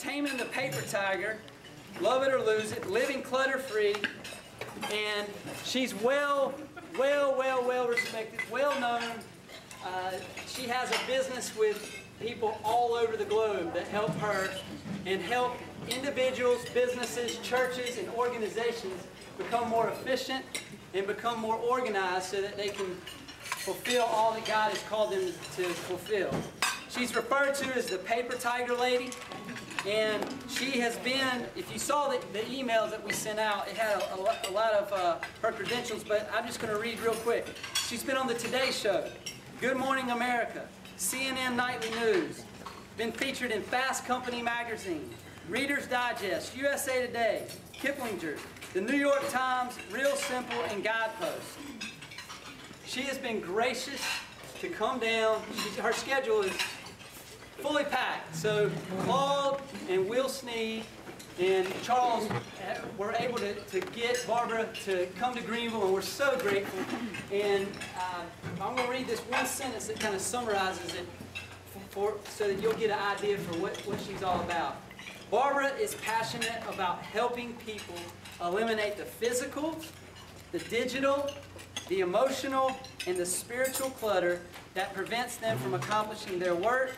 Taming the Paper Tiger, Love It or Lose It, Living Clutter-Free, and she's well respected, well known. She has a business with people all over the globe that help her and help individuals, businesses, churches, and organizations become more efficient and become more organized so that they can fulfill all that God has called them to fulfill. She's referred to as the Paper Tiger Lady, and she has been, if you saw the emails that we sent out, it had a lot of her credentials, but I'm just going to read real quick. She's been on the Today Show, Good Morning America, CNN Nightly News, been featured in Fast Company magazine, Reader's Digest, USA Today, Kiplinger, the New York Times, Real Simple, and Guidepost. She has been gracious to come down. Her schedule is fully packed. So Claude and Will Sneed and Charles were able to get Barbara to come to Greenville, and we're so grateful. And I'm going to read this one sentence that kind of summarizes it so that you'll get an idea for what she's all about. Barbara is passionate about helping people eliminate the physical, the digital, the emotional, and the spiritual clutter that prevents them from accomplishing their work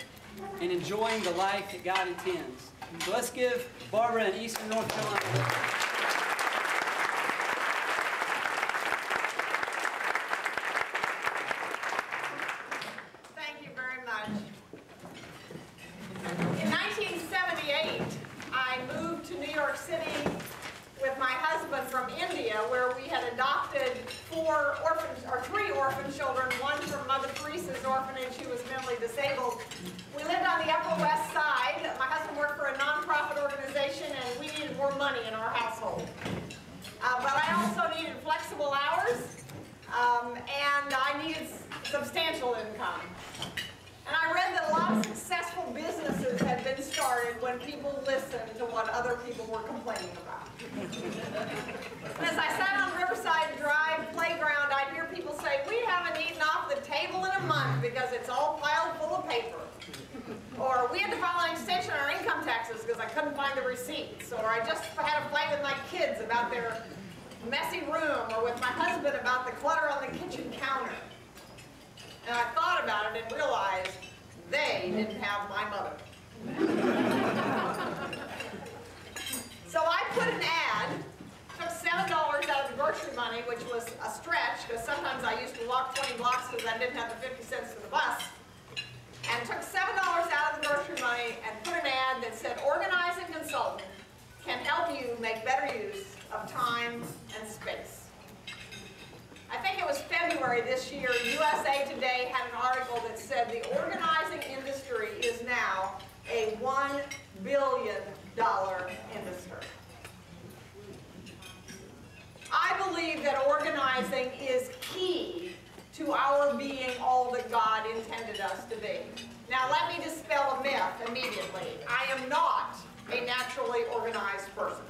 and enjoying the life that God intends. So let's give Barbara in Eastern North Carolina. In 1978, I moved to New York City with my husband from India, where we had adopted three orphan children, one from Mother Teresa's orphanage who was mentally disabled. We lived on the Upper West Side. My husband worked for a nonprofit organization, and we needed more money in our household. But I also needed flexible hours, and I needed substantial income. And I read that a lot of successful businesses had been started when people listened to what other people were complaining about. And as I sat on Riverside Drive playground, I'd hear people say, "We haven't eaten off the table in a month because it's all piled full of paper." Or, "We had to file an extension on our income taxes because I couldn't find the receipts." Or, "I just had a fight with my kids about their messy room," or with my husband about the clutter on the kitchen counter. And I thought about it and realized they didn't have my mother. So I put an ad, took $7 out of the grocery money, which was a stretch, because sometimes I used to walk 20 blocks because I didn't have the 50 cents for the bus, and took $7 out of the grocery money and put an ad that said, "Organizing Consultant can help you make better use of time and space." I think it was February this year, USA Today had an article that said the organizing industry is now a $1 billion industry. I believe that organizing is key to our being all that God intended us to be. Now let me dispel a myth immediately. I am not a naturally organized person.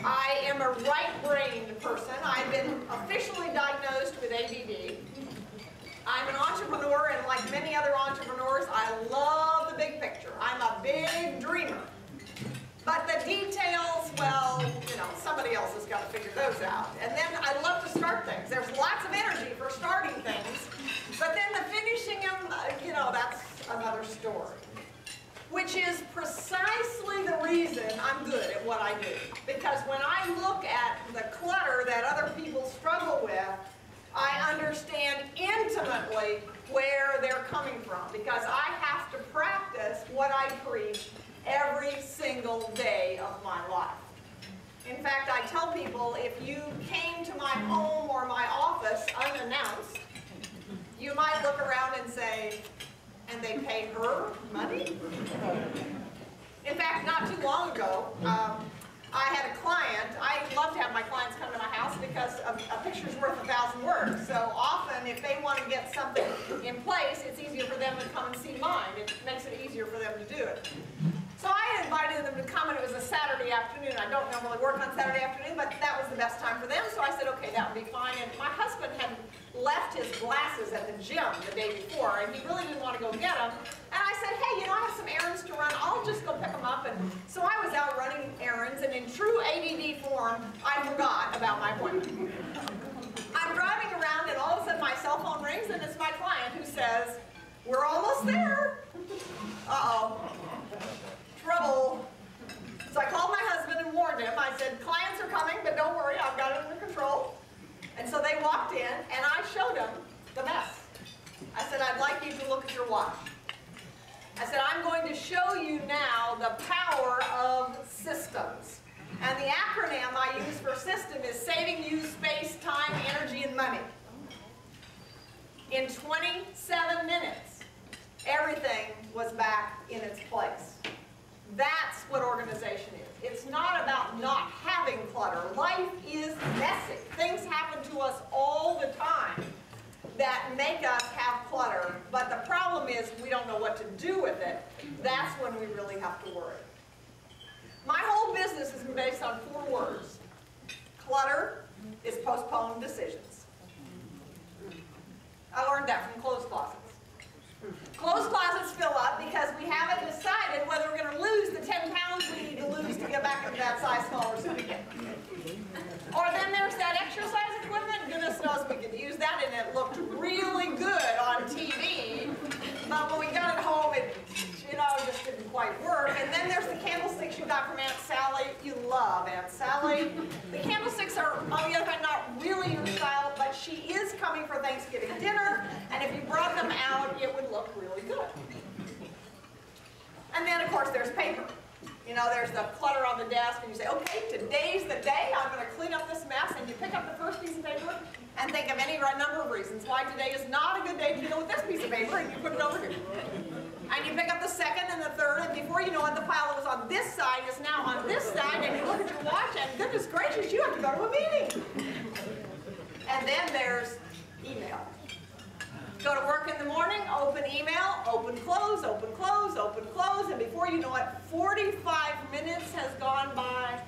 I am a right-brained person. I've been officially diagnosed with ADD. I'm an entrepreneur, and like many other entrepreneurs, I love the big picture. I'm a big dreamer. But the details, well, somebody else has got to figure those out. And then I love to start things. There's lots of energy for starting things, but then the finishing them, that's another story. Which is precisely the reason I'm good at what I do. Because when I look at the clutter that other people struggle with, I understand intimately where they're coming from. Because I have to practice what I preach every single day of my life. In fact, I tell people, if you came to my home or my office unannounced, you might look around and say, "And they pay her money?" In fact, not too long ago, I had a client. I love to have my clients come to my house because a picture's worth 1,000 words. So often, if they want to get something in place, it's easier for them to come and see mine. It makes it easier for them to do it. So I invited them to come, and it was a Saturday afternoon. I don't normally work on Saturday afternoon, but that was the best time for them. So I said, okay, that would be fine. And my husband had left his glasses at the gym the day before, and he really didn't want to go get them. And I said, hey, I have some errands to run. I'll just go pick them up. And so I was out running errands, and in true ADD form, I forgot about my appointment. I'm driving around, and all of a sudden my cell phone rings, and it's my client who says, we're almost there. Uh-oh. Trouble. So I called my husband and warned him. I said, clients are coming, but don't worry, I've got it under control. And so they walked in, and I showed them the mess. I said, I'd like you to look at your watch. I said, I'm going to show you now the power of systems. And the acronym I use for system is saving you space, time, energy, and money. In 27 minutes, everything was back in its place. That's what organization is. It's not about not having clutter. Life is messy. Things happen to us all the time that make us have clutter, but the problem is we don't know what to do with it. That's when we really have to worry. My whole business is based on 4 words. Clutter is postponed decisions. I learned that from clothes closets. Clothes closets fill up because we haven't decided whether we're going to lose the 10 pounds we need to lose to get back into that size smaller suit again. Or then there's that exercise equipment. Goodness knows we could use that, and it looked really good on TV. But when we got it home, it just didn't quite work. And then there's the candlesticks you got from Aunt Sally. You love Aunt Sally. The candlesticks are, on the other hand, not really your style, but she is coming for Thanksgiving dinner. And if you brought them out, it would look really good. And then, of course, there's paper. There's the clutter on the desk, and you say, okay, today's the day. I'm going to clean up this mess. And you pick up the first piece of paper and think of any number of reasons why today is not a good day to deal with this piece of paper, and you put it over here. And you pick up the second and the third, and before you know it, the pile that was on this side is now on this side, and you look at your watch, and goodness gracious, you have to go to a meeting. And then there's email. Go to work in the morning, open email, open, close, open, close, open, close, and before you know it, 45 minutes has gone by,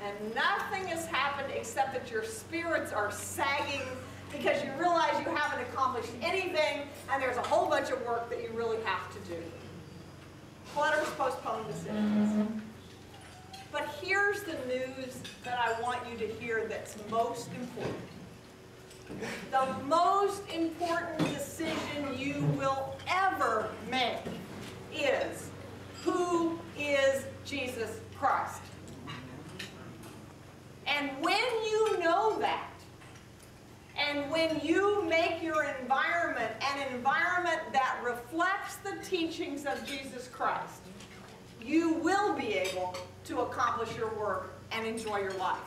and nothing has happened except that your spirits are sagging because you realize you haven't accomplished anything, and there's a whole bunch of work that you really have to do. Clutter's postponed decisions. But here's the news that I want you to hear that's most important. The most important decision you will ever make is, who is Jesus Christ? And when you know that, and when you make your environment an environment that reflects the teachings of Jesus Christ, you will be able to accomplish your work and enjoy your life.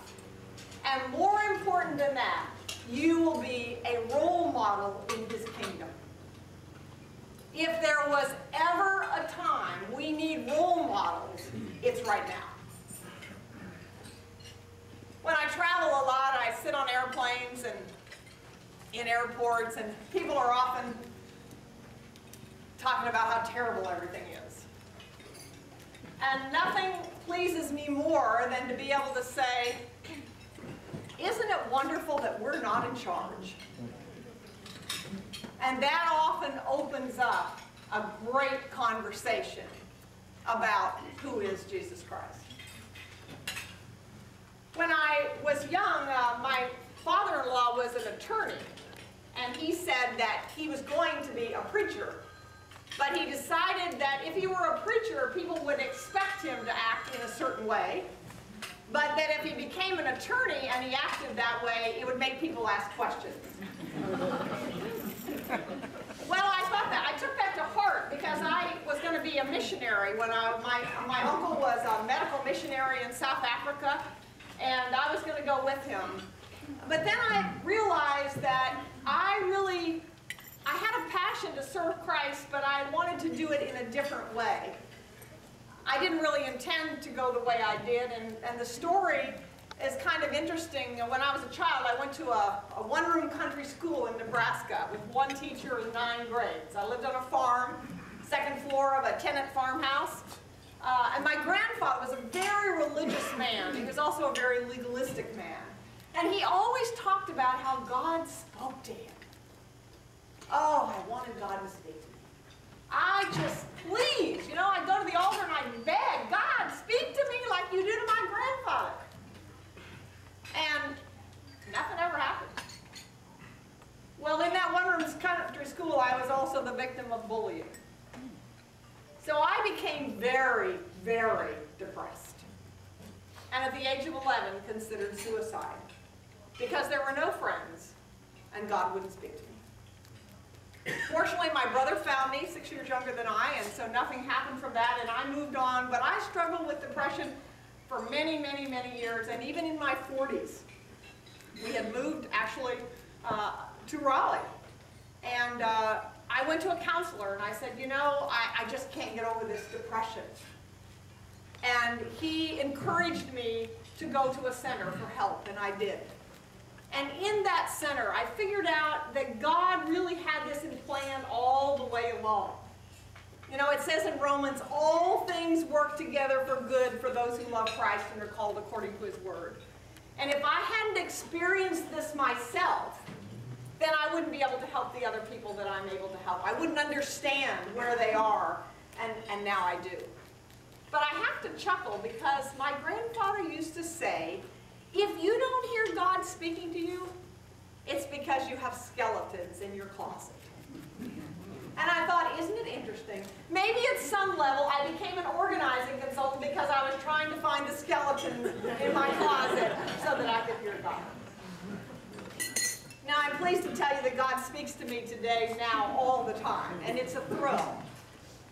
And more important than that, you will be a role model in His kingdom. If there was ever a time we need role models, it's right now. When I travel a lot, I sit on airplanes and in airports, and people are often talking about how terrible everything is. And nothing pleases me more than to be able to say, isn't it wonderful that we're not in charge? And that often opens up a great conversation about who is Jesus Christ. When I was young, my father-in-law was an attorney, and he said that he was going to be a preacher. But he decided that if he were a preacher, people would expect him to act in a certain way. But that if he became an attorney and he acted that way, it would make people ask questions. Well, I took that to heart because I was going to be a missionary when my uncle was a medical missionary in South Africa, and I was going to go with him. But then I realized that I had a passion to serve Christ, but I wanted to do it in a different way. I didn't really intend to go the way I did, and the story is kind of interesting. When I was a child, I went to a one-room country school in Nebraska with one teacher in 9 grades. I lived on a farm, second floor of a tenant farmhouse. And my grandfather was a very religious man. He was also a very legalistic man. And he always talked about how God spoke to him. Oh, I wanted God to speak to me. I just, please, I'd go to the altar and I'd beg, God, speak to me like you do to my grandfather. And nothing ever happened. Well, in that one-room country school, I was also the victim of bullying. So I became very, very depressed. And at the age of 11, considered suicide. Because there were no friends, and God wouldn't speak to me. Fortunately, my brother found me, 6 years younger than I, and so nothing happened from that, and I moved on. But I struggled with depression for many, many, many years, and even in my 40s. We had moved, actually, to Raleigh. And I went to a counselor, and I said, I just can't get over this depression. And he encouraged me to go to a center for help, and I did. And in that center, I figured out that God really had this in plan all the way along. It says in Romans, all things work together for good for those who love Christ and are called according to his word. And if I hadn't experienced this myself, then I wouldn't be able to help the other people that I'm able to help. I wouldn't understand where they are, and now I do. But I have to chuckle because my grandfather used to say, if you don't hear God speaking to you, it's because you have skeletons in your closet. And I thought, isn't it interesting? Maybe at some level I became an organizing consultant because I was trying to find the skeletons in my closet so that I could hear God. Now I'm pleased to tell you that God speaks to me today, now, all the time, and it's a thrill.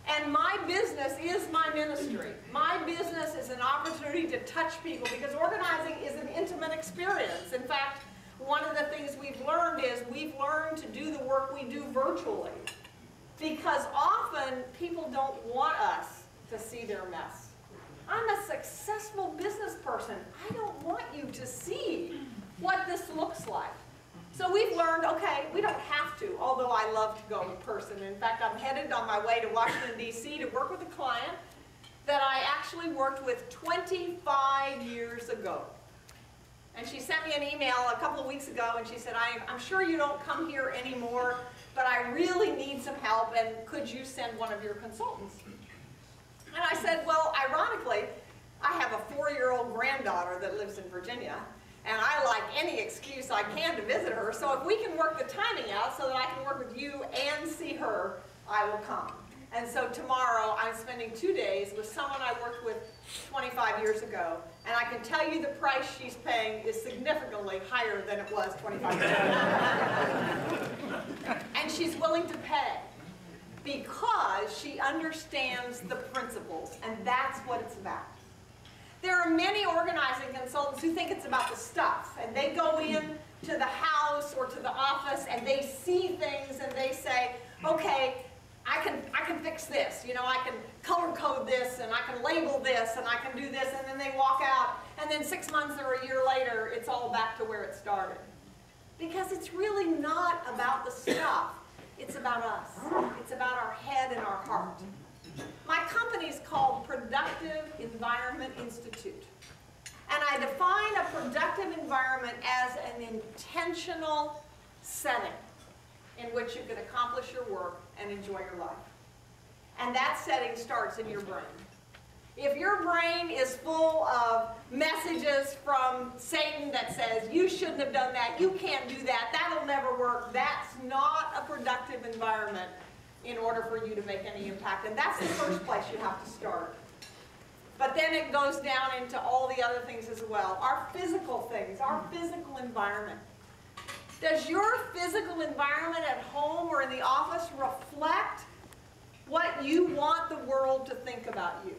And my business is my ministry. My business is an opportunity to touch people because organizing is an intimate experience. In fact, one of the things we've learned is we've learned to do the work we do virtually because often people don't want us to see their mess. I'm a successful business person. I don't want you to see what this looks like. So we've learned, okay, we don't have to, although I love to go in person. In fact, I'm headed on my way to Washington, D.C. to work with a client that I actually worked with 25 years ago. And she sent me an email a couple of weeks ago, and she said, I'm sure you don't come here anymore, but I really need some help, and could you send one of your consultants? And I said, well, ironically, I have a 4-year-old granddaughter that lives in Virginia, and I like any excuse I can to visit her, so if we can work the timing out so that I can work with you and see her, I will come. And so tomorrow I'm spending 2 days with someone I worked with 25 years ago, and I can tell you the price she's paying is significantly higher than it was 25 years ago. And she's willing to pay because she understands the principles, and that's what it's about. There are many organizing consultants who think it's about the stuff, and they go in to the house or to the office and they see things and they say, okay, I can fix this, I can color code this and I can label this and I can do this, and then they walk out and then 6 months or a year later it's all back to where it started. Because it's really not about the stuff, it's about us. It's about our head and our heart. My company is called Productive Environment Institute. And I define a productive environment as an intentional setting in which you can accomplish your work and enjoy your life. And that setting starts in your brain. If your brain is full of messages from Satan that says, you shouldn't have done that, you can't do that, that'll never work, that's not a productive environment in order for you to make any impact. And that's the first place you have to start. But then it goes down into all the other things as well. Our physical things, our physical environment. Does your physical environment at home or in the office reflect what you want the world to think about you?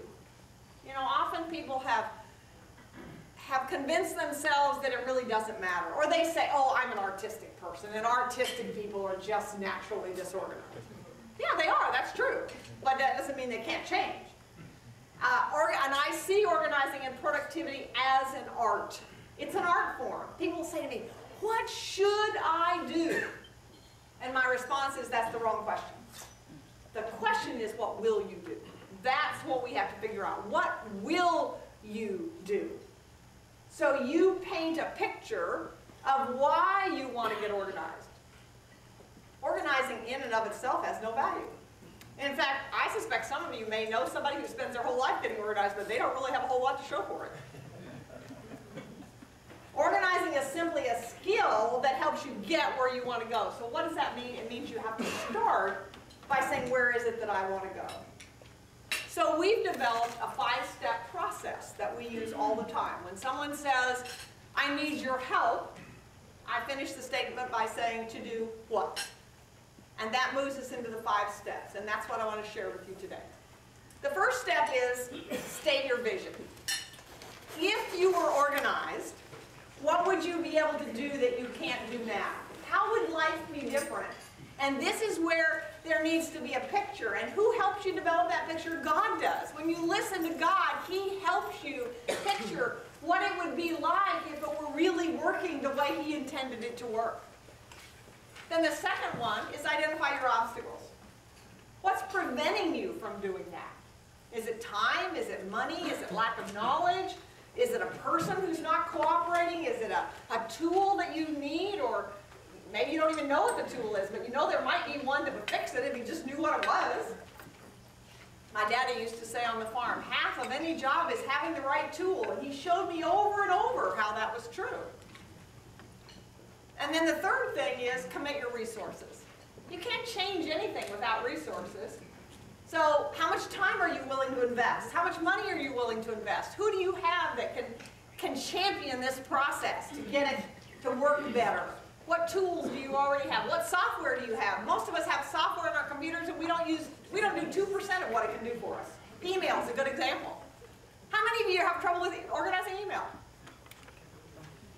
Often people have convinced themselves that it really doesn't matter. Or they say, oh, I'm an artistic person, and artistic people are just naturally disorganized. Yeah, they are, that's true. But that doesn't mean they can't change. And I see organizing and productivity as an art. It's an art form. People say to me, what should I do? And my response is, that's the wrong question. The question is, what will you do? That's what we have to figure out. What will you do? So you paint a picture of why you want to get organized. organizing in and of itself has no value. In fact, I suspect some of you may know somebody who spends their whole life getting organized, but they don't really have a whole lot to show for it. Organizing is simply a skill that helps you get where you want to go. So what does that mean? It means you have to start by saying, where is it that I want to go? So we've developed a 5-step process that we use all the time. When someone says, I need your help, I finish the statement by saying, to do what? And that moves us into the 5 steps, and that's what I want to share with you today. The first step is state your vision. If you were organized, what would you be able to do that you can't do now? How would life be different? And this is where there needs to be a picture. And who helps you develop that picture? God does. When you listen to God, He helps you picture what it would be like if it were really working the way He intended it to work. Then the second one is identify your obstacles. What's preventing you from doing that? Is it time? Is it money? Is it lack of knowledge? Is it a person who's not cooperating? Is it a tool that you need? Or maybe you don't even know what the tool is, but you know there might be one that would fix it if you just knew what it was. My daddy used to say on the farm, half of any job is having the right tool, and he showed me over and over how that was true. And then the third thing is commit your resources. You can't change anything without resources. So how much time are you willing to invest? How much money are you willing to invest? Who do you have that can champion this process to get it to work better? What tools do you already have? What software do you have? Most of us have software in our computers and we don't do 2% of what it can do for us. Email is a good example. How many of you have trouble with organizing email?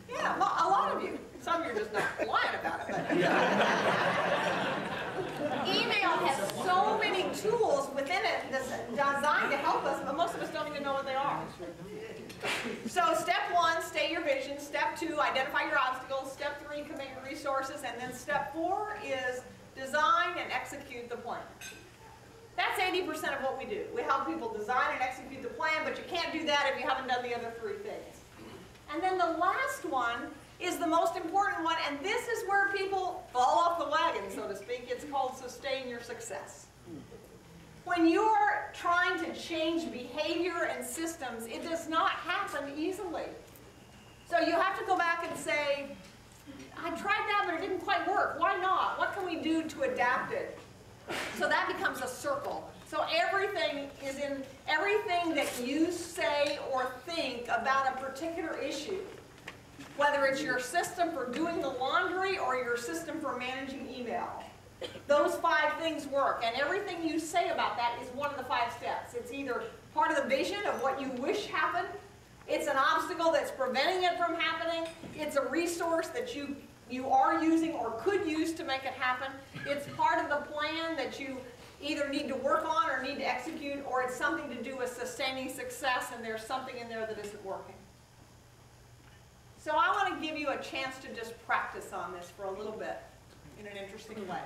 Yeah, a lot of you. Some of you are just not lying about it. But email has so many tools within it that's designed to help us, but most of us don't even know what they are. So step 1, state your vision. Step 2, identify your obstacles. Step 3, commit your resources. And then step 4 is design and execute the plan. That's 80% of what we do. We help people design and execute the plan, but you can't do that if you haven't done the other 3 things. And then the last one is the most important one, and this is where people fall off the wagon, so to speak. It's called sustain your success. When you're trying to change behavior and systems, it does not happen easily. So you have to go back and say, I tried that, but it didn't quite work. Why not? What can we do to adapt it? So that becomes a circle. So everything that you say or think about a particular issue, whether it's your system for doing the laundry or your system for managing email. Those 5 things work, and everything you say about that is one of the 5 steps. It's either part of the vision of what you wish happened, it's an obstacle that's preventing it from happening, it's a resource that you are using or could use to make it happen, it's part of the plan that you either need to work on or need to execute, or it's something to do with sustaining success and there's something in there that isn't working. So I want to give you a chance to just practice on this for a little bit in an interesting way.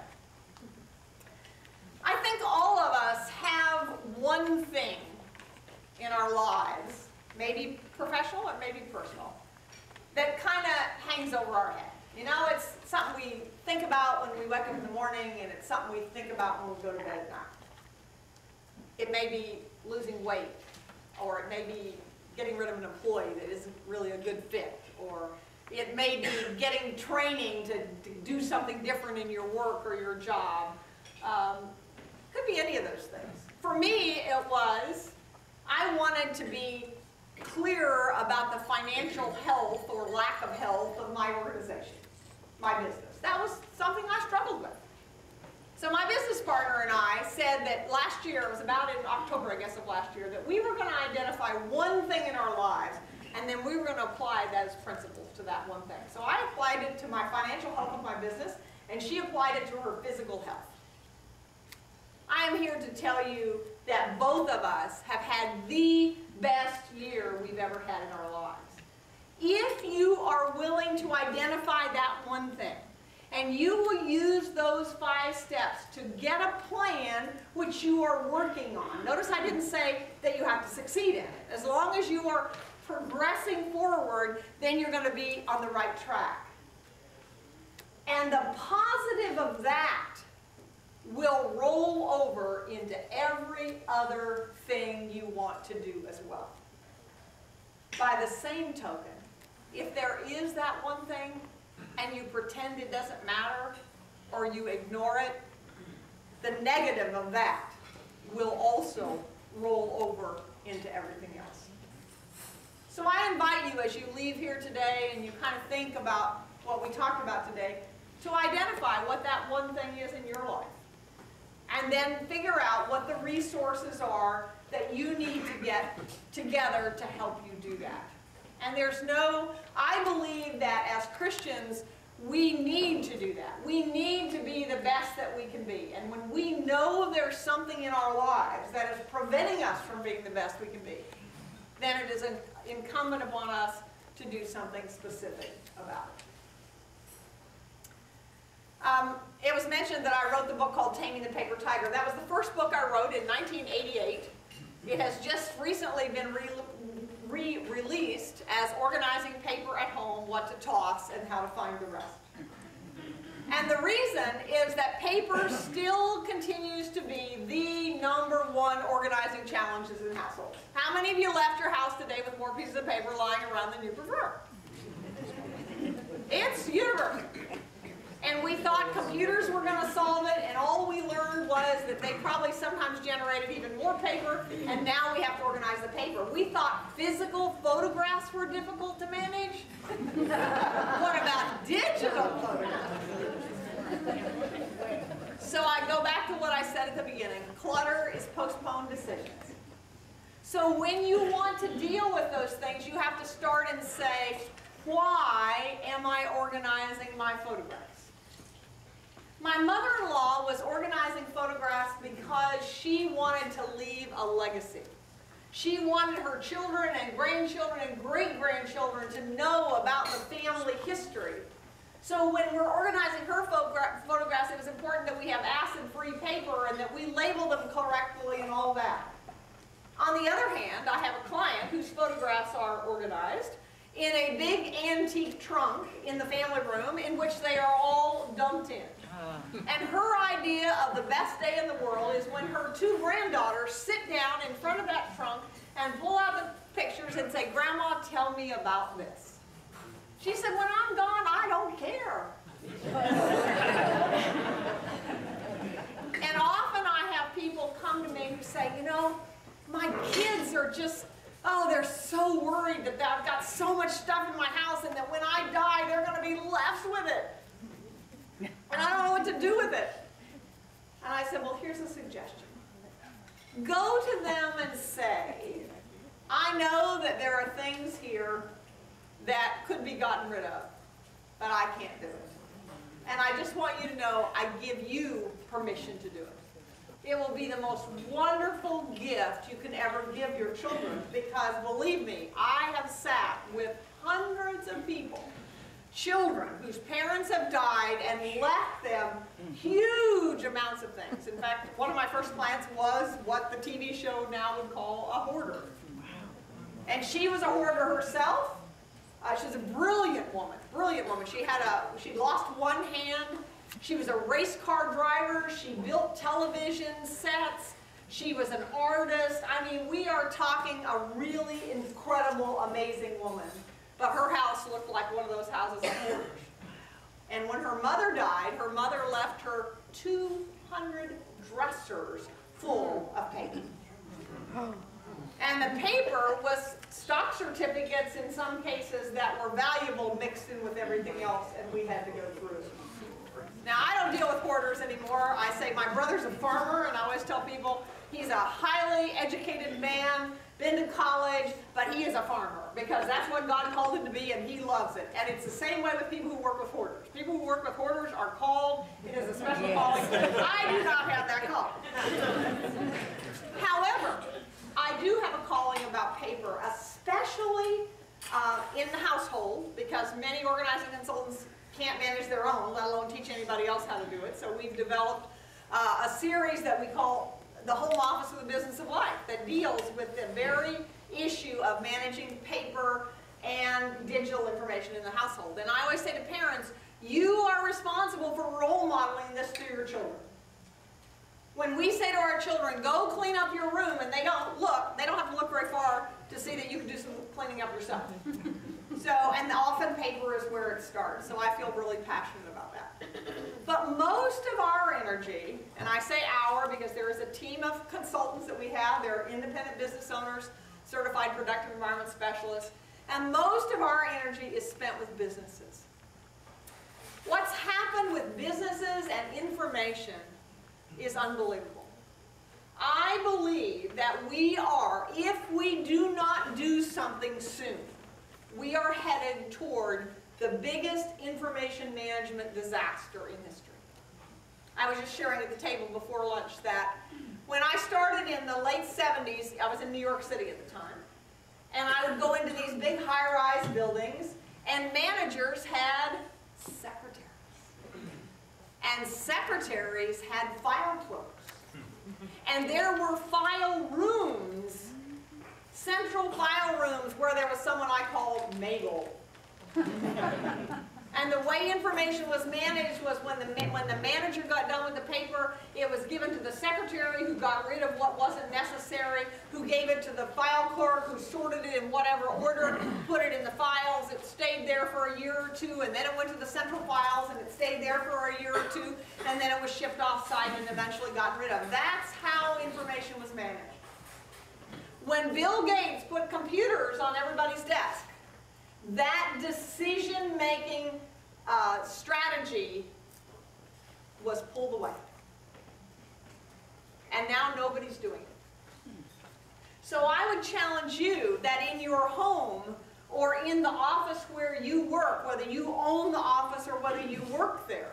I think all of us have one thing in our lives, maybe professional or maybe personal, that kind of hangs over our head. You know, it's something we think about when we wake up in the morning, and it's something we think about when we go to bed at night. It may be losing weight, or it may be getting rid of an employee that isn't really a good fit, or it may be getting training to do something different in your work or your job. Could be any of those things. For me, it was, I wanted to be clearer about the financial health or lack of health of my organization, my business. That was something I struggled with. So my business partner and I said that last year, it was about in October, I guess, of last year, that we were going to identify one thing in our lives, and then we were going to apply those principles to that one thing. So I applied it to my financial health of my business, and she applied it to her physical health. I am here to tell you that both of us have had the best year we've ever had in our lives. If you are willing to identify that one thing, and you will use those 5 steps to get a plan which you are working on. Notice I didn't say that you have to succeed in it. As long as you are progressing forward, then you're going to be on the right track. And the positive of that will roll over into every other thing you want to do as well. By the same token, if there is that one thing and you pretend it doesn't matter or you ignore it, the negative of that will also roll over into everything else. So I invite you, as you leave here today and you kind of think about what we talked about today, to identify what that one thing is in your life. And then figure out what the resources are that you need to get together to help you do that. And I believe that as Christians, we need to do that. We need to be the best that we can be. And when we know there's something in our lives that is preventing us from being the best we can be, then it is incumbent upon us to do something specific about it. It was mentioned that I wrote the book called Taming the Paper Tiger. That was the first book I wrote in 1988. It has just recently been re-released as Organizing Paper at Home, What to Toss, and How to Find the Rest. And the reason is that paper still continues to be the #1 organizing challenges in households. How many of you left your house today with more pieces of paper lying around than you prefer? It's universal. And we thought computers were going to solve it, and all we learned was that they probably sometimes generated even more paper, and now we have to organize the paper. We thought physical photographs were difficult to manage. What about digital photographs? So I go back to what I said at the beginning. Clutter is postponed decisions. So when you want to deal with those things, you have to start and say, why am I organizing my photographs? My mother-in-law was organizing photographs because she wanted to leave a legacy. She wanted her children and grandchildren and great-grandchildren to know about the family history. So when we're organizing her photographs, it was important that we have acid-free paper and that we label them correctly and all that. On the other hand, I have a client whose photographs are organized in a big antique trunk in the family room in which they are all dumped in. And her idea of the best day in the world is when her 2 granddaughters sit down in front of that trunk and pull out the pictures and say, Grandma, tell me about this. She said, when I'm gone, I don't care. And often I have people come to me who say, you know, my kids are just, oh, they're so worried that I've got so much stuff in my house and that when I die, they're going to be left with it. And I don't know what to do with it. And I said, well, here's a suggestion. Go to them and say, I know that there are things here that could be gotten rid of, but I can't do it. And I just want you to know I give you permission to do it. It will be the most wonderful gift you can ever give your children because, believe me, I have sat with hundreds of people, children whose parents have died and left them huge amounts of things. In fact, one of my first clients was what the TV show now would call a hoarder. And she was a hoarder herself. She's a brilliant woman, she lost one hand. She was a race car driver. She built television sets. She was an artist. I mean, we are talking a really incredible, amazing woman. But her house looked like one of those houses of hoarders. And when her mother died, her mother left her 200 dressers full of paper. And the paper was stock certificates in some cases that were valuable mixed in with everything else, and we had to go through it. Now, I don't deal with hoarders anymore. I say my brother's a farmer, and I always tell people he's a highly educated man, been to college, but he is a farmer because that's what God called him to be, and he loves it. And it's the same way with people who work with hoarders. People who work with hoarders are called. It is a special calling. I do not have that call. However, I do have a calling about paper, especially in the household, because many organizing consultants can't manage their own, let alone teach anybody else how to do it. So we've developed a series that we call the Home Office of the Business of Life that deals with the very issue of managing paper and digital information in the household. And I always say to parents, you are responsible for role modeling this to your children. When we say to our children, go clean up your room, and they don't have to look very far to see that you can do some cleaning up yourself. So, and often paper is where it starts, so I feel really passionate about that. But most of our energy, and I say our because there is a team of consultants that we have, they're independent business owners, certified productive environment specialists, and most of our energy is spent with businesses. What's happened with businesses and information is unbelievable. I believe that we are, if we do not do something soon, we are headed toward the biggest information management disaster in history. I was just sharing at the table before lunch that when I started in the late 70s, I was in New York City at the time, and I would go into these big high-rise buildings, and managers had secretaries. And secretaries had file clerks. And there were file rooms, central file rooms, where there was someone I called Mabel. And the way information was managed was when the manager got done with the paper, it was given to the secretary, who got rid of what wasn't necessary, who gave it to the file clerk, who sorted it in whatever order, put it in the files. It stayed there for a year or two, and then it went to the central files, and it stayed there for a year or two, and then it was shipped off-site and eventually gotten rid of. That's how information was managed. When Bill Gates put computers on everybody's desk, that decision-making strategy was pulled away. And now nobody's doing it. So I would challenge you that in your home or in the office where you work, whether you own the office or whether you work there,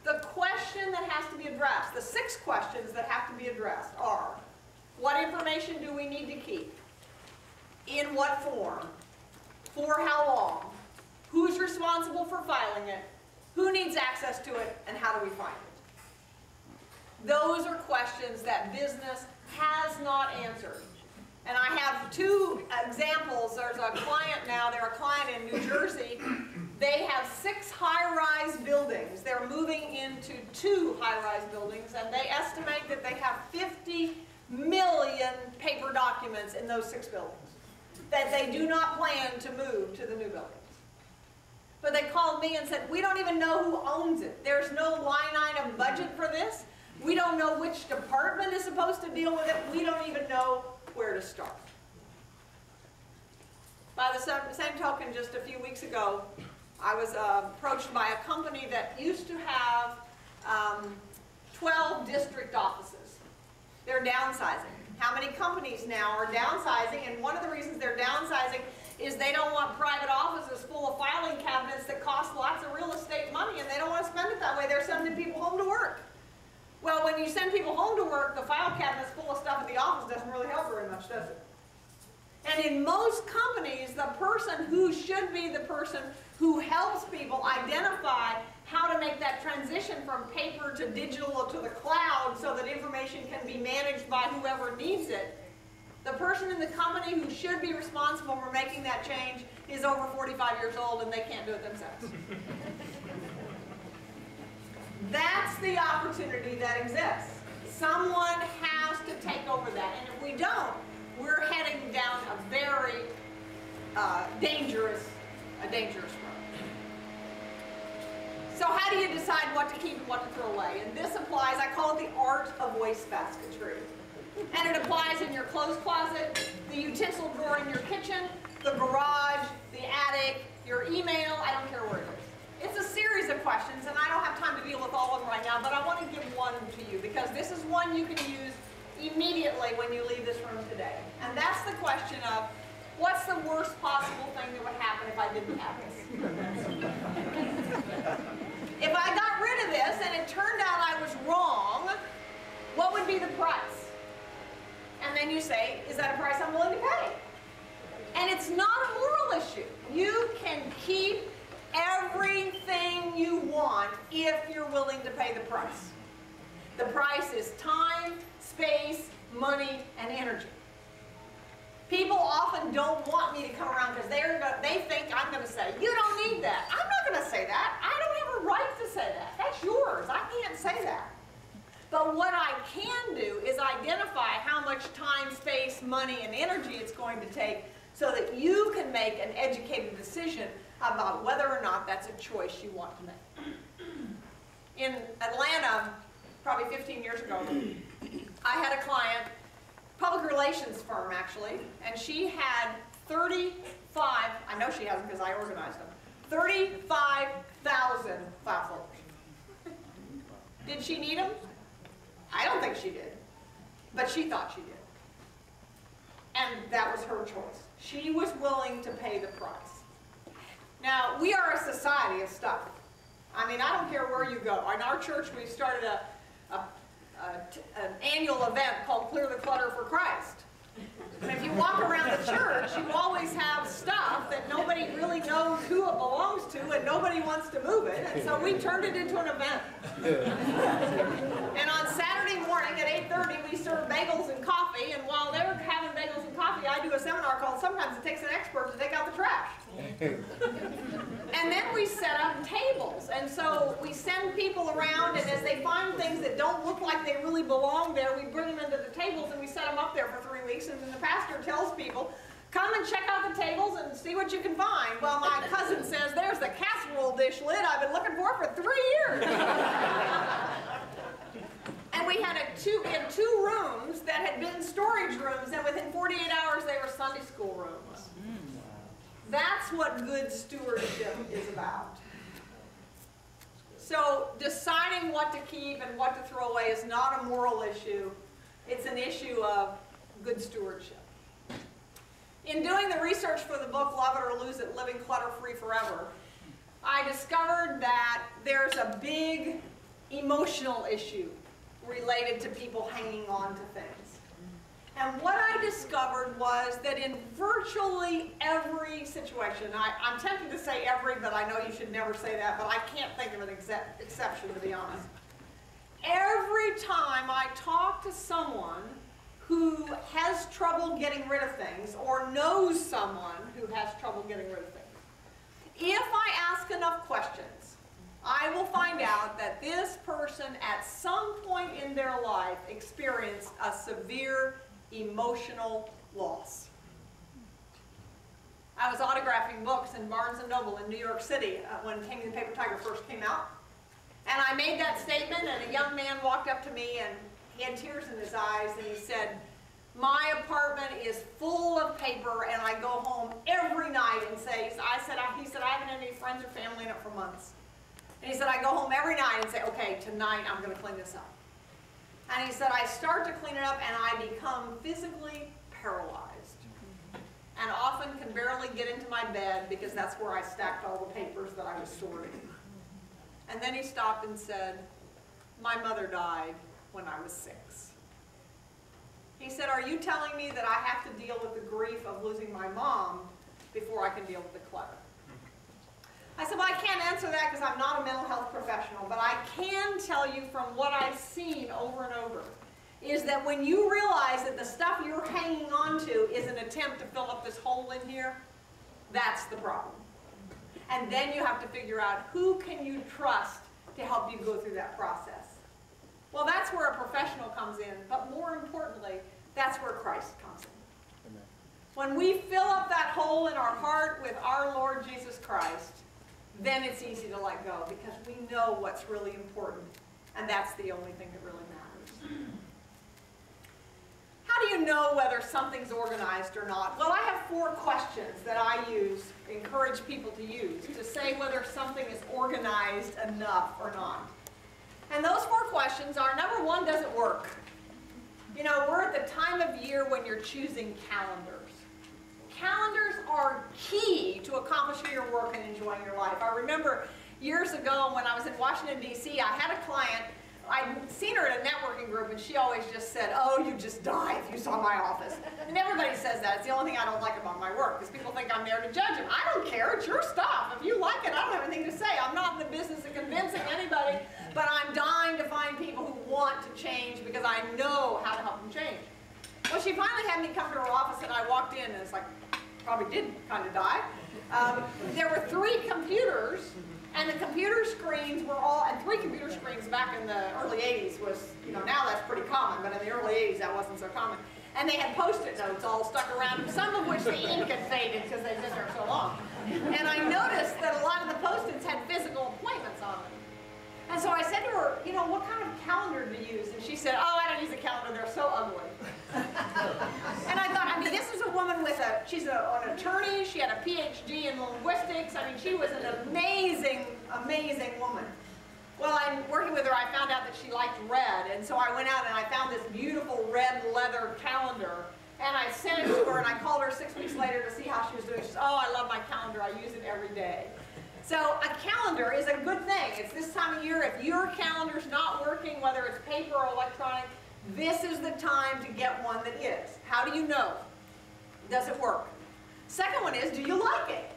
the question that has to be addressed, the 6 questions that have to be addressed are, what information do we need to keep? In what form? For how long? Who's responsible for filing it? Who needs access to it? And how do we find it? Those are questions that business has not answered. And I have 2 examples. There's a client now, they're a client in New Jersey. They have 6 high-rise buildings. They're moving into 2 high-rise buildings, and they estimate that they have 50 million paper documents in those 6 buildings that they do not plan to move to the new buildings. But they called me and said, we don't even know who owns it. There's no line item budget for this. We don't know which department is supposed to deal with it. We don't even know where to start. By the same token, just a few weeks ago, I was approached by a company that used to have 12 district offices. They're downsizing. How many companies now are downsizing? And one of the reasons they're downsizing is they don't want private offices full of filing cabinets that cost lots of real estate money, and they don't want to spend it that way. They're sending people home to work. Well, when you send people home to work, the file cabinets full of stuff at the office doesn't really help very much, does it? And in most companies, the person who should be the person who helps people identify how to make that transition from paper to digital to the cloud so that information can be managed by whoever needs it, the person in the company who should be responsible for making that change is over 45 years old and they can't do it themselves. That's the opportunity that exists. Someone has to take over that, and if we don't, we're heading down a very dangerous road. So how do you decide what to keep and what to throw away? And this applies, I call it the art of wastebasketry. And it applies in your clothes closet, the utensil drawer in your kitchen, the garage, the attic, your email, I don't care where it is. It's a series of questions, and I don't have time to deal with all of them right now, but I want to give one to you, because this is one you can use immediately when you leave this room today. And that's the question of, what's the worst possible thing that would happen if I didn't have this? If I got rid of this and it turned out I was wrong, what would be the price? And then you say, is that a price I'm willing to pay? And it's not a moral issue. You can keep everything you want if you're willing to pay the price. The price is time, space, money, and energy. People often don't want me to come around because they think I'm going to say, you don't need that. I'm not going to say that. I don't have a right to say that. That's yours. I can't say that. But what I can much time, space, money, and energy it's going to take so that you can make an educated decision about whether or not that's a choice you want to make. In Atlanta, probably 15 years ago, I had a client, public relations firm actually, and she had 35, I know she has them because I organized them, 35,000 file folders. Did she need them? I don't think she did, but she thought she did. And that was her choice. She was willing to pay the price. Now, we are a society of stuff. I mean, I don't care where you go. In our church, we started an annual event called Clear the Clutter for Christ. And if you walk around the church, you always have stuff that nobody really knows who it belongs to, and nobody wants to move it. And so we turned it into an event. And on Saturday morning at 8:30, we serve bagels and coffee. And while they're having bagels and coffee, I do a seminar called "Sometimes It Takes an Expert to Take Out the Trash." And then we set up tables. And so we send people around, and as they find things that don't look like they really belong there, we bring them into the tables and we set them up there for 3 weeks. And then the pastor tells people, come and check out the tables and see what you can find. Well, my cousin says, there's the casserole dish lid I've been looking for 3 years. And we had two rooms that had been storage rooms, and within 48 hours they were Sunday school rooms. That's what good stewardship is about. So deciding what to keep and what to throw away is not a moral issue. It's an issue of good stewardship. In doing the research for the book, Love It or Lose It, Living Clutter-Free Forever, I discovered that there's a big emotional issue related to people hanging on to things. And what I discovered was that in virtually every situation, I'm tempted to say every, but I know you should never say that, but I can't think of an exception, to be honest. Every time I talk to someone who has trouble getting rid of things or knows someone who has trouble getting rid of things, if I ask enough questions, I will find out that this person at some point in their life experienced a severe emotional loss. I was autographing books in Barnes & Noble in New York City when King and the Paper Tiger first came out. And I made that statement, and a young man walked up to me, and he had tears in his eyes, and he said, my apartment is full of paper, and I go home every night and say, he said, I haven't had any friends or family in it for months. And he said, I go home every night and say, okay, tonight I'm going to clean this up. And he said, I start to clean it up and I become physically paralyzed. And often can barely get into my bed because that's where I stacked all the papers that I was sorting. And then he stopped and said, my mother died when I was 6. He said, are you telling me that I have to deal with the grief of losing my mom before I can deal with the clutter? I said, well, I can't answer that because I'm not a mental health professional, but I can tell you from what I've seen over and over, is that when you realize that the stuff you're hanging on to is an attempt to fill up this hole in here, that's the problem. And then you have to figure out who can you trust to help you go through that process. Well, that's where a professional comes in, but more importantly, that's where Christ comes in. Amen. When we fill up that hole in our heart with our Lord Jesus Christ, then it's easy to let go because we know what's really important, and that's the only thing that really matters. How do you know whether something's organized or not? Well, I have 4 questions that I encourage people to use to say whether something is organized enough or not. And those 4 questions are, number 1, does it work? You know, we're at the time of year when you're choosing calendars. Calendars are key to accomplishing your work and enjoying your life. I remember years ago when I was in Washington, D.C., I had a client. I'd seen her at a networking group, and she always just said, oh, you just die if you saw my office. And everybody says that. It's the only thing I don't like about my work, because people think I'm there to judge them. I don't care. It's your stuff. If you like it, I don't have anything to say. I'm not in the business of convincing anybody, but I'm dying to find people who want to change because I know how to help them change. Well, she finally had me come to her office, and I walked in, and it's like, probably did kind of die. There were 3 computers, and the computer screens were all, and 3 computer screens back in the early 80s was, you know, now that's pretty common, but in the early 80s that wasn't so common. And they had Post-it notes all stuck around them, some of which the ink had faded because they've been there so long. And I noticed that a lot of the Post-its had physical appointments on them. And so I said to her, you know, what kind of calendar do you use? And she said, oh, I don't use a calendar, they're so ugly. And I thought, I mean, this is a woman with she's an attorney, she had a PhD in linguistics. I mean, she was an amazing, amazing woman. Well, I'm working with her, I found out that she liked red, and so I went out and I found this beautiful red leather calendar, and I sent it to her, and I called her 6 weeks later to see how she was doing. She said, oh, I love my calendar, I use it every day. So a calendar is a good thing. It's this time of year, if your calendar's not working, whether it's paper or electronic, this is the time to get one that is. How do you know? Does it work? Second one is, do you like it?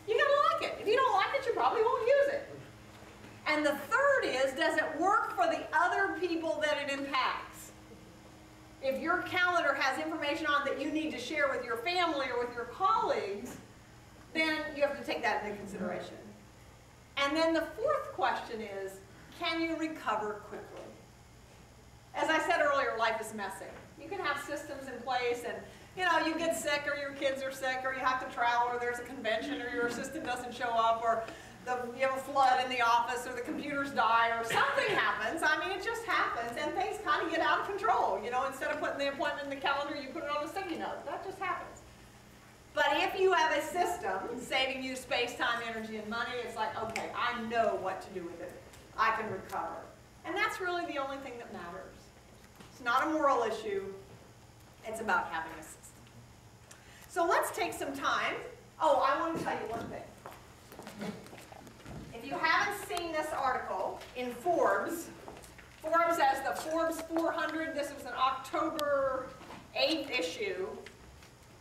You gotta like it. If you don't like it, you probably won't use it. And the third is, does it work for the other people that it impacts? If your calendar has information on that you need to share with your family or with your colleagues, then you have to take that into consideration. And then the fourth question is, can you recover quickly? As I said earlier, life is messy. You can have systems in place and, you know, you get sick or your kids are sick or you have to travel or there's a convention or your assistant doesn't show up or you have a flood in the office or the computers die or something happens. I mean, it just happens and things kind of get out of control. You know, instead of putting the appointment in the calendar, you put it on a sticky note. That just happens. But if you have a system saving you space, time, energy, and money, it's like, okay, I know what to do with it. I can recover. And that's really the only thing that matters. It's not a moral issue. It's about having a system. So let's take some time. Oh, I want to tell you one thing. If you haven't seen this article in Forbes, Forbes has the Forbes 400. This was an October 8th issue.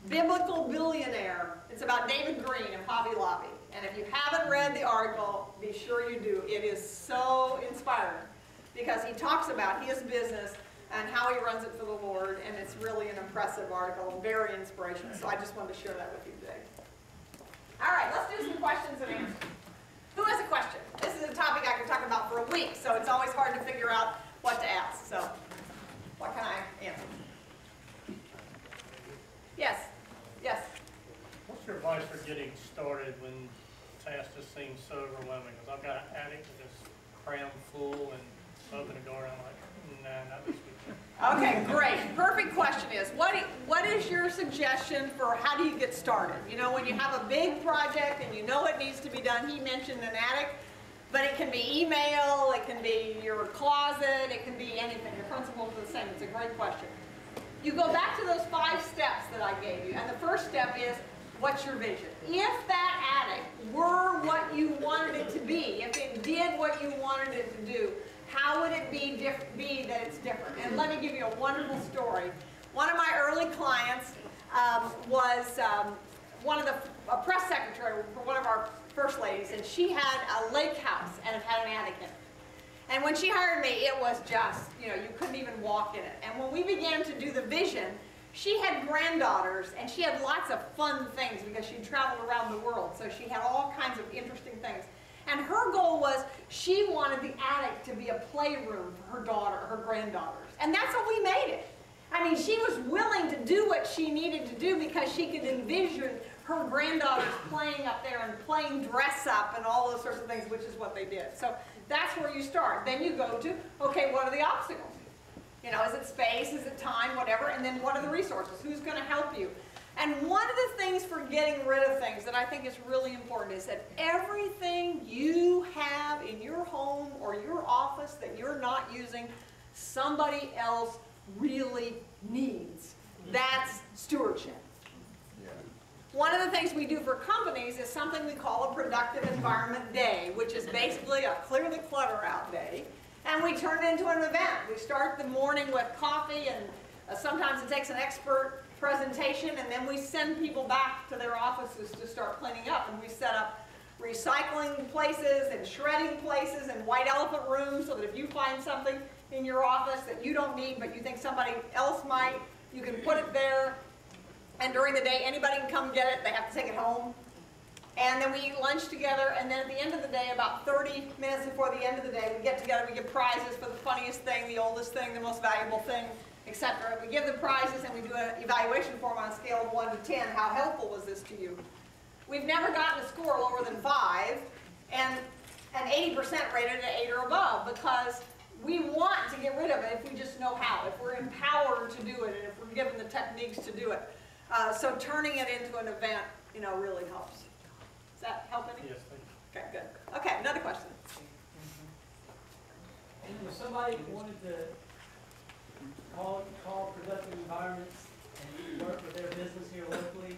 Biblical Billionaire. It's about David Green and Hobby Lobby. And if you haven't read the article, be sure you do. It is so inspiring because he talks about his business and how he runs it for the Lord, and it's really an impressive article, very inspirational. So I just wanted to share that with you today. All right, let's do some questions and answers. Who has a question? This is a topic I can talk about for a week, so it's always hard to figure out what to ask. So what can I answer? Yes. Yes. What's your advice for getting started when tasks just seem so overwhelming? Because I've got an attic that is crammed full and open the door and I'm like, nah, not this week. Okay, great. Perfect question is, what is your suggestion for how do you get started? You know, when you have a big project and you know it needs to be done, he mentioned an attic, but it can be email, it can be your closet, it can be anything. The principles are the same. It's a great question. You go back to those 5 steps that I gave you, and the first step is, what's your vision? If that attic were what you wanted it to be, if it did what you wanted it to do, how would it be that it's different? And let me give you a wonderful story. One of my early clients was a press secretary for one of our first ladies, and she had a lake house and it had an attic in it. And when she hired me, it was just, you know, you couldn't even walk in it. And when we began to do the vision, she had granddaughters, and she had lots of fun things because she'd traveled around the world. So she had all kinds of interesting things. And her goal was she wanted the attic to be a playroom for her granddaughters. And that's how we made it. I mean, she was willing to do what she needed to do because she could envision her granddaughters playing up there and playing dress up and all those sorts of things, which is what they did. So that's where you start. Then you go to, okay, what are the obstacles? You know, is it space, is it time, whatever, and then what are the resources? Who's going to help you? And one of the things for getting rid of things that I think is really important is that everything you have in your home or your office that you're not using, somebody else really needs. That's stewardship. One of the things we do for companies is something we call a productive environment day, which is basically a clear the clutter out day. And we turn it into an event. We start the morning with coffee, and sometimes it takes an expert presentation, and then we send people back to their offices to start cleaning up. And we set up recycling places and shredding places and white elephant rooms so that if you find something in your office that you don't need but you think somebody else might, you can put it there. And during the day, anybody can come get it. They have to take it home. And then we eat lunch together, and then at the end of the day, about 30 minutes before the end of the day, we get together, we give prizes for the funniest thing, the oldest thing, the most valuable thing. etc. We give the prizes and we do an evaluation form on a scale of 1 to 10. How helpful was this to you? We've never gotten a score lower than 5, and 80% rated at 8 or above, because we want to get rid of it if we just know how, if we're empowered to do it, and if we're given the techniques to do it. So turning it into an event, you know, really helps. Does that help any? Yes, thank you. Okay, good. Okay, another question. And if somebody wanted to call productive environments and work with their business here locally,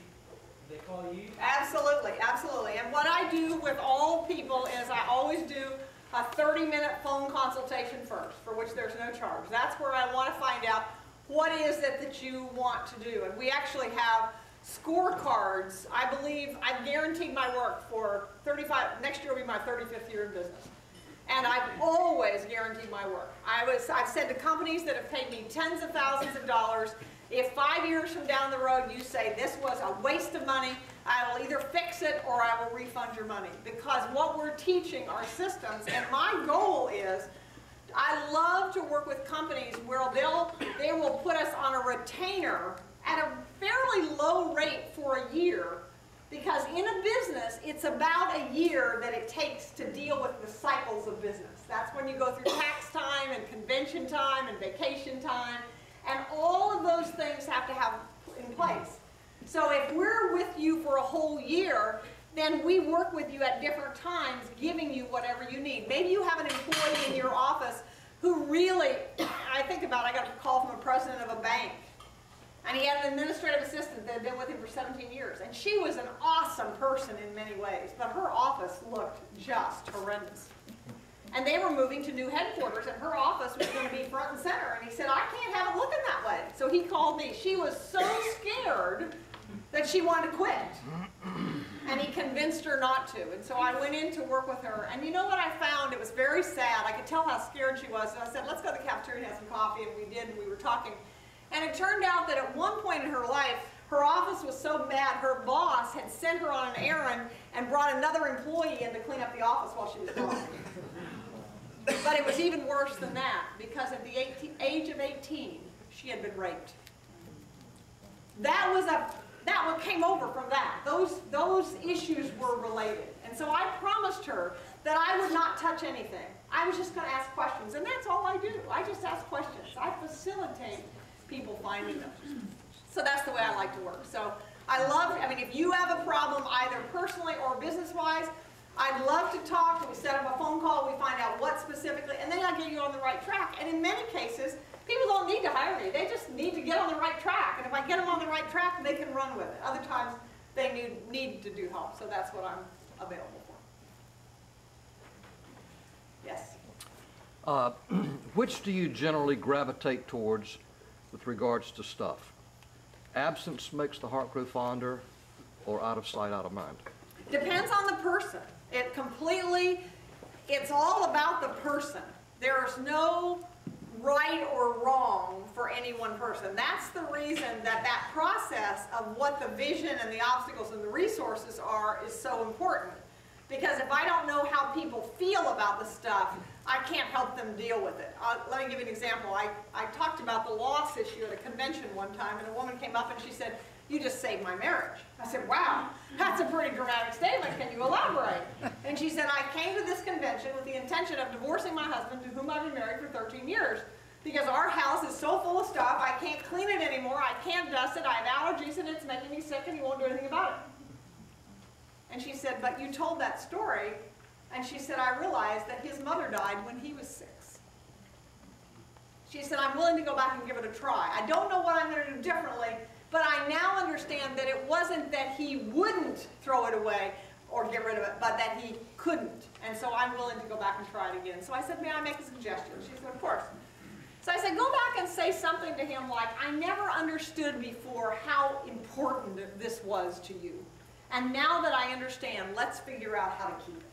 they call you? Absolutely, absolutely. And what I do with all people is I always do a 30-minute phone consultation first, for which there's no charge. That's where I want to find out what is it that you want to do. And we actually have scorecards. I believe I've guaranteed my work for 35, next year will be my 35th year in business. And I've always guaranteed my work. I've said to companies that have paid me tens of thousands of dollars, if 5 years from down the road you say this was a waste of money, I will either fix it or I will refund your money. Because what we're teaching are systems, and my goal is, I love to work with companies where they will put us on a retainer at a fairly low rate for a year, because in a business, it's about a year that it takes to deal with the cycles of business. That's when you go through tax time and convention time and vacation time, and all of those things have to have in place. So if we're with you for a whole year, then we work with you at different times, giving you whatever you need. Maybe you have an employee in your office who really, I think about it, I got a call from a president of a bank, and he had an administrative assistant that had been with him for 17 years. And she was an awesome person in many ways, but her office looked just horrendous. And they were moving to new headquarters, and her office was going to be front and center. And he said, I can't have it looking that way. So he called me. She was so scared that she wanted to quit. And he convinced her not to. And so I went in to work with her. And you know what I found? It was very sad. I could tell how scared she was. So I said, let's go to the cafeteria and have some coffee. And we did, and we were talking. And it turned out that at one point in her life, her office was so bad, her boss had sent her on an errand and brought another employee in to clean up the office while she was gone. But it was even worse than that, because at the age of 18, she had been raped. That what came over from that. Those issues were related. And so I promised her that I would not touch anything. I was just going to ask questions, and that's all I do. I just ask questions. I facilitate people finding them. So that's the way I like to work. So I mean, if you have a problem either personally or business-wise, I'd love to talk. We set up a phone call, we find out what specifically, and then I get you on the right track. And in many cases, people don't need to hire me. They just need to get on the right track. And if I get them on the right track, they can run with it. Other times, they need to do help. So that's what I'm available for. Yes? Which do you generally gravitate towards with regards to stuff? Absence makes the heart grow fonder, or out of sight, out of mind? Depends on the person. It's all about the person. There's no right or wrong for any one person. That's the reason that process of what the vision and the obstacles and the resources are is so important. Because if I don't know how people feel about the stuff, I can't help them deal with it. Let me give you an example. I talked about the loss issue at a convention one time, and a woman came up and she said, "You just saved my marriage." I said, "Wow, that's a pretty dramatic statement. Can you elaborate?" And she said, "I came to this convention with the intention of divorcing my husband, to whom I've been married for 13 years, because our house is so full of stuff, I can't clean it anymore, I can't dust it, I have allergies, and it's making me sick, and he won't do anything about it." And she said, "But you told that story," and she said, "I realized that his mother died when he was 6. She said, "I'm willing to go back and give it a try. I don't know what I'm going to do differently, but I now understand that it wasn't that he wouldn't throw it away or get rid of it, but that he couldn't. And so I'm willing to go back and try it again." So I said, "May I make a suggestion?" She said, "Of course." So I said, "Go back and say something to him like, 'I never understood before how important this was to you. And now that I understand, let's figure out how to keep it.'"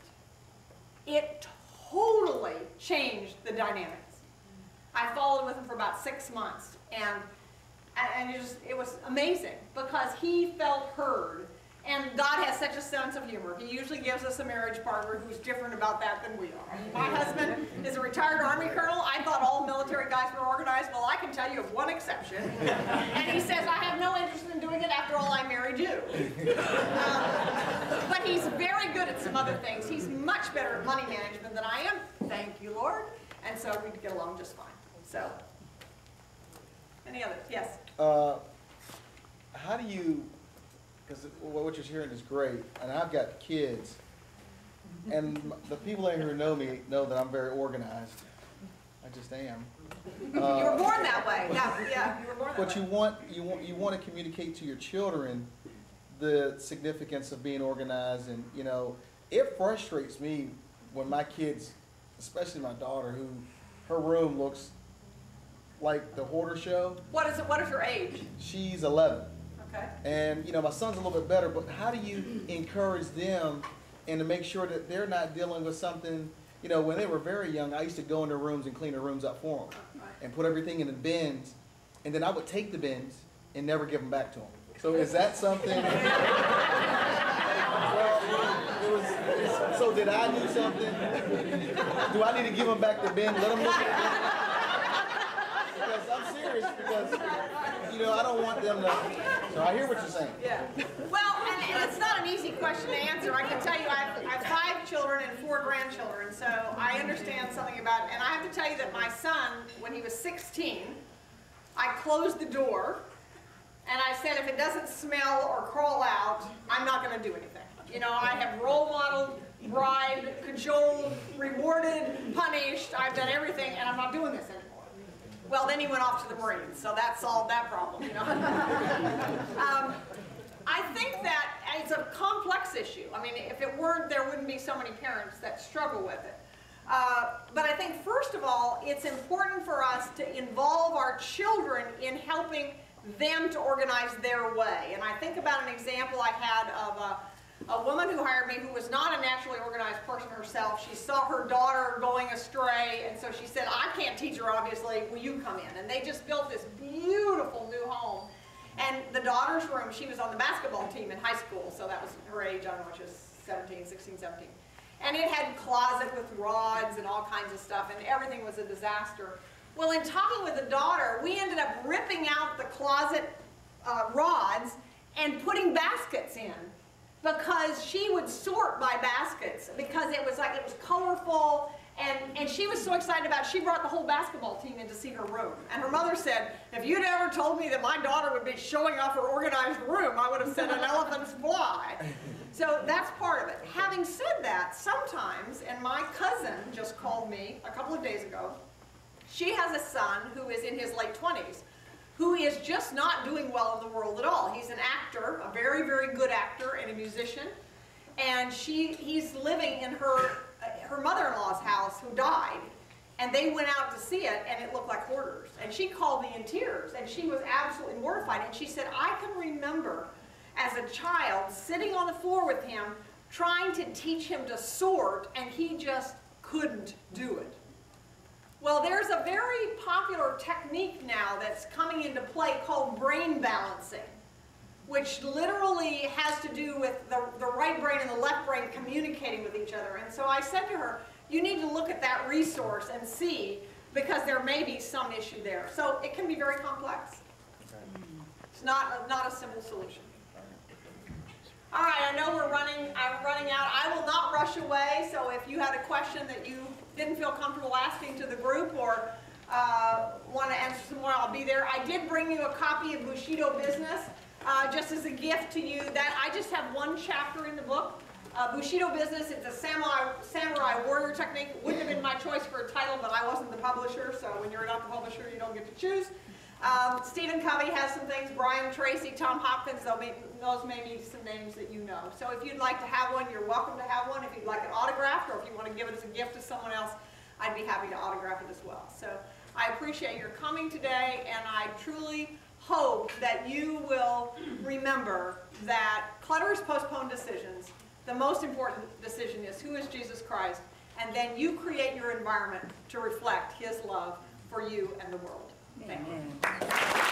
It totally changed the dynamics. I followed with him for about 6 months, and it was amazing, because he felt heard. And God has such a sense of humor. He usually gives us a marriage partner who's different about that than we are. My husband is a retired Army colonel. I thought all military military guys were organized. Well, I can tell you of one exception. And he says, I have no interest in doing it. After all, I married you. But he's very good at some other things. He's much better at money management than I am. Thank you, Lord. And so we get along just fine. So, any others? Yes? How do you, because what you're hearing is great, and I've got kids, and the people in here who know me know that I'm very organized. I just am. You were born that way. Yeah, you were born that way. But you want to communicate to your children the significance of being organized, and you know, it frustrates me when my kids, especially my daughter, who her room looks like the Hoarder Show. What is it? What is her age? She's 11. Okay. And you know, my son's a little bit better, but how do you encourage them and to make sure that they're not dealing with something? You know, when they were very young, I used to go in their rooms and clean their rooms up for them and put everything in the bins, and then I would take the bins and never give them back to them. So is that something? Well, so did I do something? Do I need to give them back the bin? Let them look at it? Because I'm serious, because you know, I don't want them to. So I hear what you're saying. Yeah. Well, and it's not an easy question to answer. I can tell you I have 5 children and 4 grandchildren, so I understand something about it. And I have to tell you that my son, when he was 16, I closed the door, and I said, if it doesn't smell or crawl out, I'm not going to do anything. You know, I have role modeled, bribed, cajoled, rewarded, punished. I've done everything, and I'm not doing this anymore. Well, then he went off to the Marines, so that solved that problem, you know. I think that it's a complex issue. I mean, if it weren't, there wouldn't be so many parents that struggle with it. But I think, first of all, it's important for us to involve our children in helping them to organize their way. And I think about an example I had of a woman who hired me who was not a naturally organized person herself. She saw her daughter going astray, and so she said, I can't teach her, obviously, will you come in? And they just built this beautiful new home. And the daughter's room, she was on the basketball team in high school, so that was her age, I don't know, she was 16, 17. And it had a closet with rods and all kinds of stuff, and everything was a disaster. Well, in talking with the daughter, we ended up ripping out the closet rods and putting baskets in, because she would sort by baskets, because it was like, it was colorful, and she was so excited about it, she brought the whole basketball team in to see her room. And her mother said, if you'd ever told me that my daughter would be showing off her organized room, I would have said an elephant's fly. So that's part of it. Having said that, sometimes, and my cousin just called me a couple of days ago, she has a son who is in his late 20s, who is just not doing well in the world at all. He's an actor, a very, very good actor and a musician, and he's living in her mother-in-law's house who died, and they went out to see it, and it looked like hoarders. And she called me in tears, and she was absolutely mortified, and she said, I can remember as a child sitting on the floor with him, trying to teach him to sort, and he just couldn't do it. Well, there's a very popular technique now that's coming into play called brain balancing, which literally has to do with the right brain and the left brain communicating with each other. And so I said to her, you need to look at that resource and see, because there may be some issue there. So it can be very complex. It's not a simple solution. All right, I know I'm running out. I will not rush away, so if you had a question that you didn't feel comfortable asking to the group, or want to answer some more, I'll be there. I did bring you a copy of Bushido Business, just as a gift to you. That I just have one chapter in the book. Bushido Business, it's a samurai warrior technique. It wouldn't have been my choice for a title, but I wasn't the publisher, so when you're not the publisher, you don't get to choose. Stephen Covey has some things, Brian Tracy, Tom Hopkins, those may be some names that you know. So if you'd like to have one, you're welcome to have one. If you'd like it autographed, or if you want to give it as a gift to someone else, I'd be happy to autograph it as well. So I appreciate your coming today, and I truly hope that you will remember that clutter is postponed decisions. The most important decision is, who is Jesus Christ? And then you create your environment to reflect His love for you and the world. Thank you.